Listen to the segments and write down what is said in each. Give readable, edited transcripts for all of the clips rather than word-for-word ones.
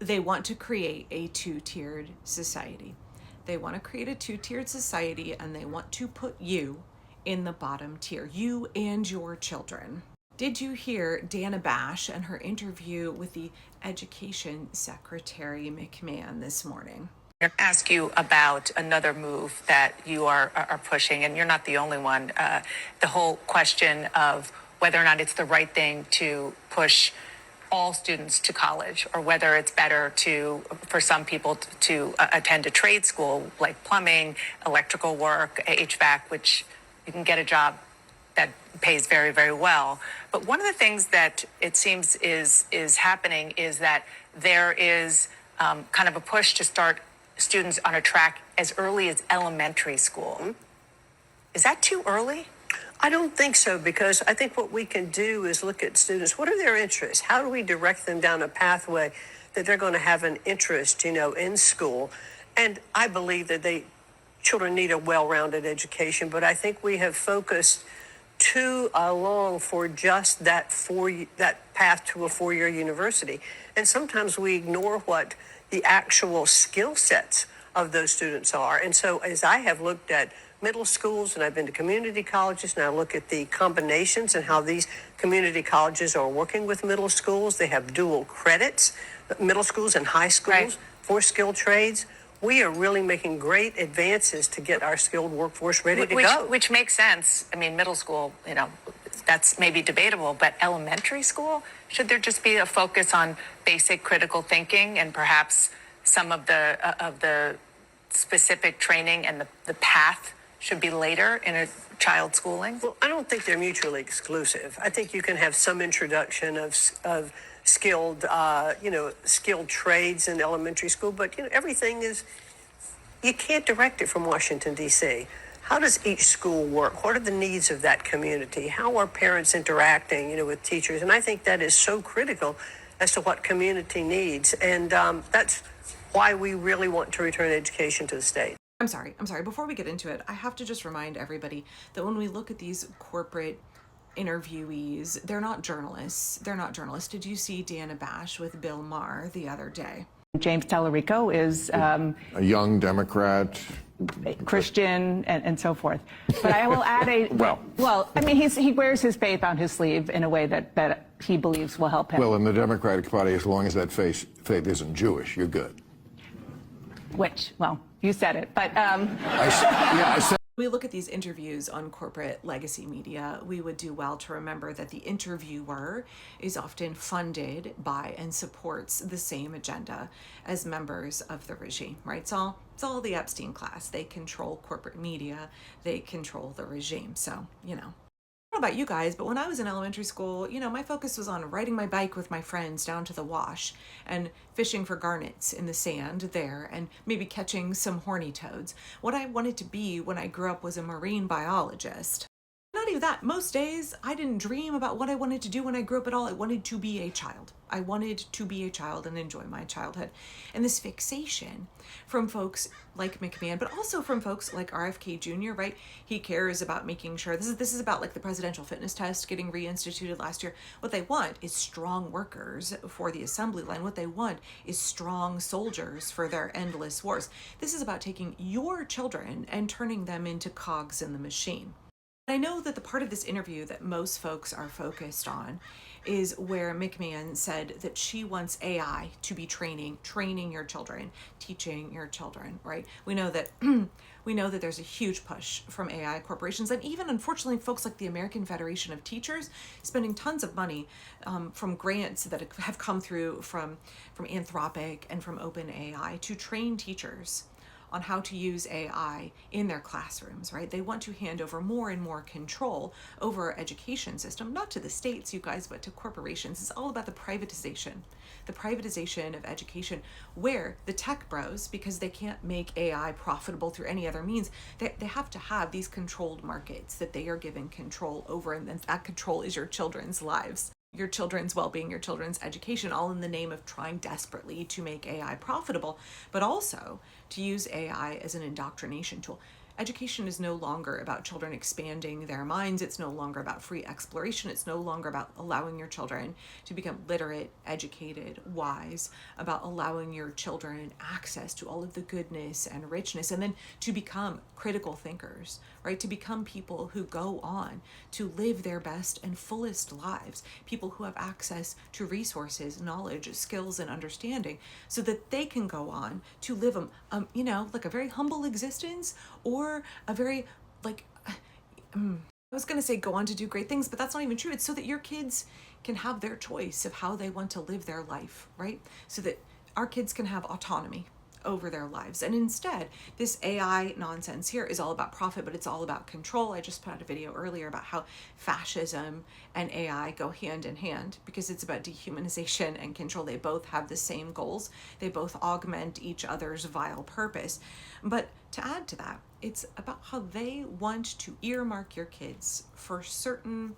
They want to create a two-tiered society. They want to create a two-tiered society, and they want to put you in the bottom tier, you and your children. Did you hear Dana Bash and her interview with the Education Secretary McMahaon this morning? Ask you about another move that you are pushing, and you're not the only one. The whole question of whether or not it's the right thing to push all students to college, or whether it's better for some people to attend a trade school like plumbing, electrical work, HVAC, which you can get a job that pays very, very well. But one of the things that it seems is happening is that there is kind of a push to start students on a track as early as elementary school. Mm-hmm. Is that too early? I don't think so, because I think what we can do is look at students. What are their interests? How do we direct them down a pathway that they're going to have an interest, in school? And I believe that children need a well-rounded education, but I think we have focused too long for just that path to a four-year university. And sometimes we ignore what the actual skill sets of those students are. And so as I have looked at middle schools, and I've been to community colleges, and I look at the combinations and how these community colleges are working with middle schools. They have dual credits, middle schools and high schools, right, for skilled trades. We are really making great advances to get our skilled workforce ready to go. Which makes sense. I mean, middle school, that's maybe debatable, but elementary school, should there just be a focus on basic critical thinking, and perhaps some of the specific training and the path should be later in a child's schooling? Well, I don't think they're mutually exclusive. I think you can have some introduction of skilled, skilled trades in elementary school, but everything you can't direct it from Washington, D.C. How does each school work? What are the needs of that community? How are parents interacting, with teachers? And I think that is so critical as to what community needs. And that's why we really want to return education to the state. I'm sorry. Before we get into it, I have to just remind everybody that when we look at these corporate interviewees, they're not journalists. Did you see Dana Bash with Bill Maher the other day? James Tallarico is a young Democrat, Christian, and so forth. But I will add he wears his faith on his sleeve in a way that he believes will help him. Well, in the Democratic Party, as long as that faith isn't Jewish, you're good. You said it, but I said. We look at these interviews on corporate legacy media, we would do well to remember that the interviewer is often funded by and supports the same agenda as members of the regime, right? It's all the Epstein Class. They control corporate media, they control the regime. So, I don't know about you guys, but when I was in elementary school, my focus was on riding my bike with my friends down to the wash and fishing for garnets in the sand there, and maybe catching some horny toads. What I wanted to be when I grew up was a marine biologist. Not even that. Most days, I didn't dream about what I wanted to do when I grew up at all. I wanted to be a child. I wanted to be a child and enjoy my childhood. And this fixation from folks like McMahaon, but also from folks like RFK Jr., right? He cares about making sure, this is about like the presidential fitness test getting reinstituted last year. What they want is strong workers for the assembly line. What they want is strong soldiers for their endless wars. This is about taking your children and turning them into cogs in the machine. I know that the part of this interview that most folks are focused on is where McMahaon said that she wants AI to be training your children, teaching your children, right? We know that there's a huge push from AI corporations, and even unfortunately folks like the American Federation of Teachers spending tons of money from grants that have come through from Anthropic and from OpenAI to train teachers on how to use AI in their classrooms, right? They want to hand over more and more control over our education system, not to the states, you guys, but to corporations. It's all about the privatization of education, where the tech bros, because they can't make AI profitable through any other means, they have to have these controlled markets that they are given control over, and that control is your children's lives, your children's well-being, your children's education, all in the name of trying desperately to make AI profitable, but also to use AI as an indoctrination tool. Education is no longer about children expanding their minds. It's no longer about free exploration. It's no longer about allowing your children to become literate, educated, wise, about allowing your children access to all of the goodness and richness, and then to become critical thinkers, right? To become people who go on to live their best and fullest lives, people who have access to resources, knowledge, skills, and understanding, so that they can go on to live like a very humble existence, or a very I was going to say go on to do great things, but that's not even true. It's so that your kids can have their choice of how they want to live their life, right? So that our kids can have autonomy over their lives. And instead, this AI nonsense here is all about profit, but it's all about control. I just put out a video earlier about how fascism and AI go hand in hand, because it's about dehumanization and control. They both have the same goals. They both augment each other's vile purpose. But to add to that, it's about how they want to earmark your kids for certain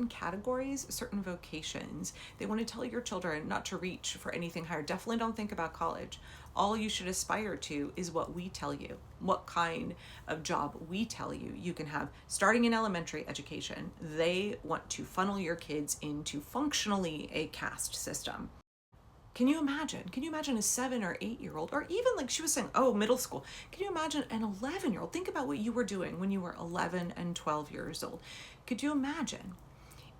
categories, certain vocations. They want to tell your children not to reach for anything higher. Definitely don't think about college. All you should aspire to is what we tell you, what kind of job we tell you you can have starting in elementary education. They want to funnel your kids into functionally a caste system. Can you imagine a 7 or 8 year old, or even like she was saying, middle school. Can you imagine an 11-year-old? Think about what you were doing when you were 11 and 12 years old. Could you imagine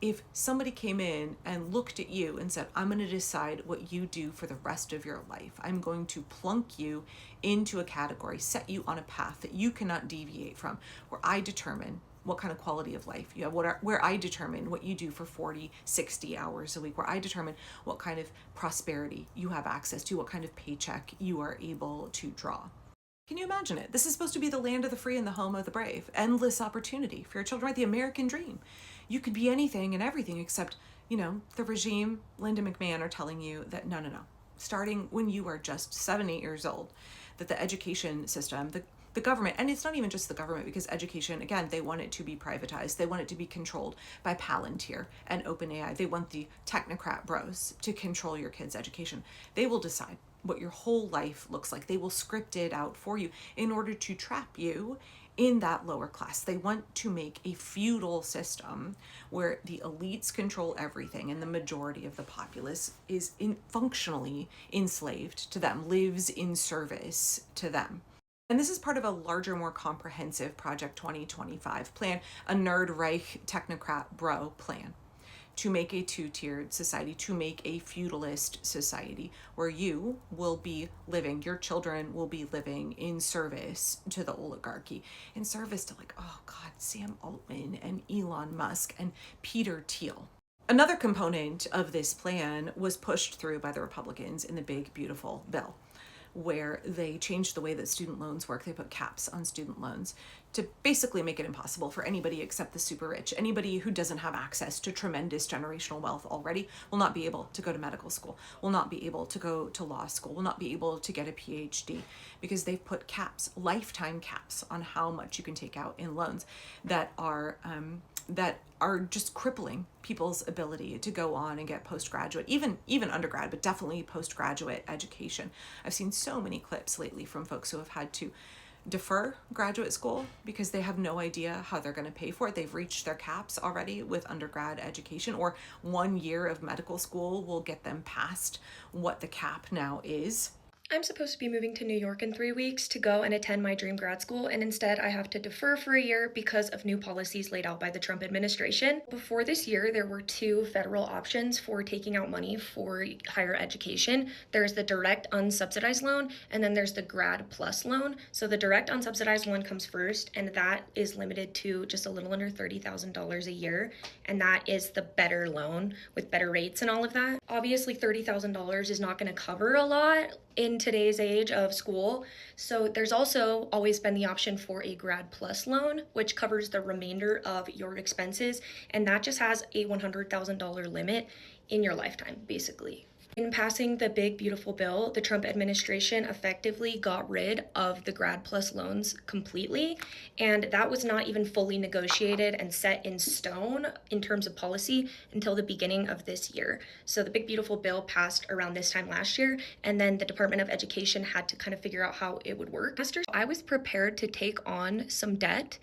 if somebody came in and looked at you and said, I'm going to decide what you do for the rest of your life. I'm going to plunk you into a category, set you on a path that you cannot deviate from, where I determine what kind of quality of life you have, where I determine what you do for 40, 60 hours a week, where I determine what kind of prosperity you have access to, what kind of paycheck you are able to draw. Can you imagine it? This is supposed to be the land of the free and the home of the brave. Endless opportunity for your children, right? The American dream. You could be anything and everything except, the regime, Linda McMahaon, are telling you that no. Starting when you are just 7, 8 years old, that the education system, the government, and it's not even just the government, because education, again, they want it to be privatized. They want it to be controlled by Palantir and OpenAI. They want the technocrat bros to control your kids' education. They will decide what your whole life looks like. They will script it out for you in order to trap you in that lower class. They want to make a feudal system where the elites control everything and the majority of the populace is functionally enslaved to them, lives in service to them. And this is part of a larger, more comprehensive Project 2025 plan, a Nerd Reich technocrat bro plan, to make a two-tiered society, to make a feudalist society where you will be living, your children will be living in service to the oligarchy, in service to Sam Altman and Elon Musk and Peter Thiel. Another component of this plan was pushed through by the Republicans in the big, beautiful bill, where they changed the way that student loans work. They put caps on student loans to basically make it impossible for anybody except the super rich. Anybody who doesn't have access to tremendous generational wealth already will not be able to go to medical school, will not be able to go to law school, will not be able to get a PhD, because they've put caps, lifetime caps, on how much you can take out in loans that are just crippling people's ability to go on and get postgraduate, even undergrad, but definitely postgraduate education. I've seen so many clips lately from folks who have had to defer graduate school because they have no idea how they're going to pay for it. They've reached their caps already with undergrad education, or 1 year of medical school will get them past what the cap now is. I'm supposed to be moving to New York in 3 weeks to go and attend my dream grad school, and instead I have to defer for a year because of new policies laid out by the Trump administration. Before this year, there were 2 federal options for taking out money for higher education. There's the direct unsubsidized loan, and then there's the grad plus loan. So the direct unsubsidized one comes first, and that is limited to just a little under $30,000 a year, and that is the better loan with better rates and all of that. Obviously, $30,000 is not going to cover a lot in today's age of school. So there's also always been the option for a grad plus loan, which covers the remainder of your expenses. And that just has a $100,000 limit in your lifetime, basically. In passing the big, beautiful bill, the Trump administration effectively got rid of the Grad Plus loans completely, and that was not even fully negotiated and set in stone in terms of policy until the beginning of this year. So the big, beautiful bill passed around this time last year, and then the Department of Education had to kind of figure out how it would work. I was prepared to take on some debt,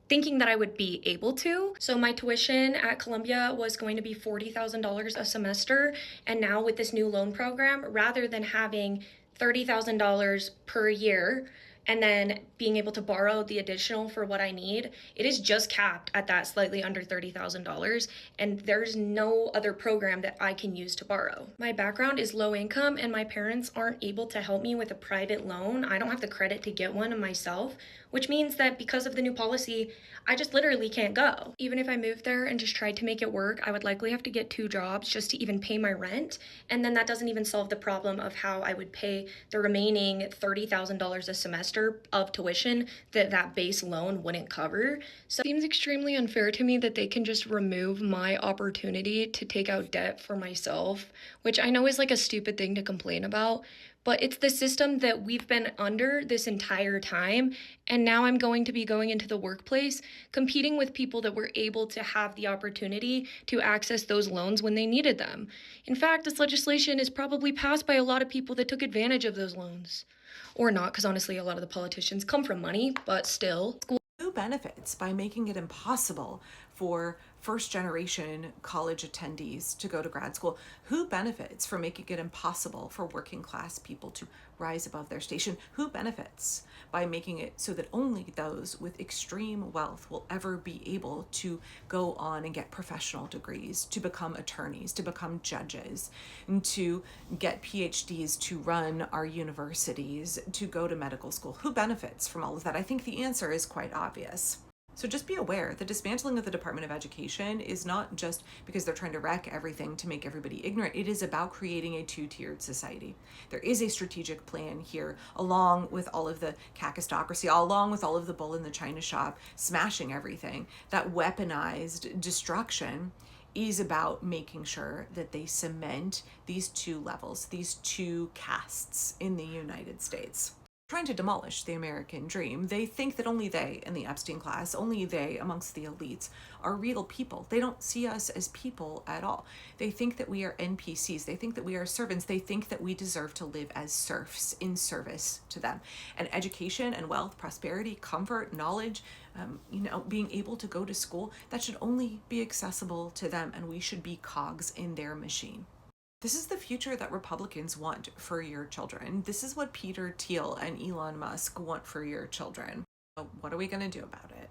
thinking that I would be able to. So my tuition at Columbia was going to be $40,000 a semester. And now with this new loan program, rather than having $30,000 per year and then being able to borrow the additional for what I need, it is just capped at that slightly under $30,000. And there's no other program that I can use to borrow. My background is low income and my parents aren't able to help me with a private loan. I don't have the credit to get one myself, which means that because of the new policy, I just literally can't go. Even if I moved there and just tried to make it work, I would likely have to get 2 jobs just to even pay my rent. And then that doesn't even solve the problem of how I would pay the remaining $30,000 a semester of tuition that that base loan wouldn't cover. So it seems extremely unfair to me that they can just remove my opportunity to take out debt for myself, which I know is like a stupid thing to complain about. But it's the system that we've been under this entire time. And now I'm going to be going into the workplace, competing with people that were able to have the opportunity to access those loans when they needed them. In fact, this legislation is probably passed by a lot of people that took advantage of those loans. Or not, because honestly, a lot of the politicians come from money, but still. Who benefits by making it impossible for first-generation college attendees to go to grad school? Who benefits from making it impossible for working class people to rise above their station? Who benefits by making it so that only those with extreme wealth will ever be able to go on and get professional degrees, to become attorneys, to become judges, and to get PhDs, to run our universities, to go to medical school? Who benefits from all of that? I think the answer is quite obvious. So just be aware, the dismantling of the Department of Education is not just because they're trying to wreck everything to make everybody ignorant. It is about creating a two-tiered society. There is a strategic plan here, along with all of the kakistocracy, along with all of the bull in the china shop, smashing everything. That weaponized destruction is about making sure that they cement these two levels, these two castes in the United States. Trying to demolish the American dream. They think that only they in the Epstein class, only they amongst the elites are real people. They don't see us as people at all. They think that we are NPCs. They think that we are servants. They think that we deserve to live as serfs in service to them. And education and wealth, prosperity, comfort, knowledge, being able to go to school, that should only be accessible to them, and we should be cogs in their machine. This is the future that Republicans want for your children. This is what Peter Thiel and Elon Musk want for your children. So what are we going to do about it?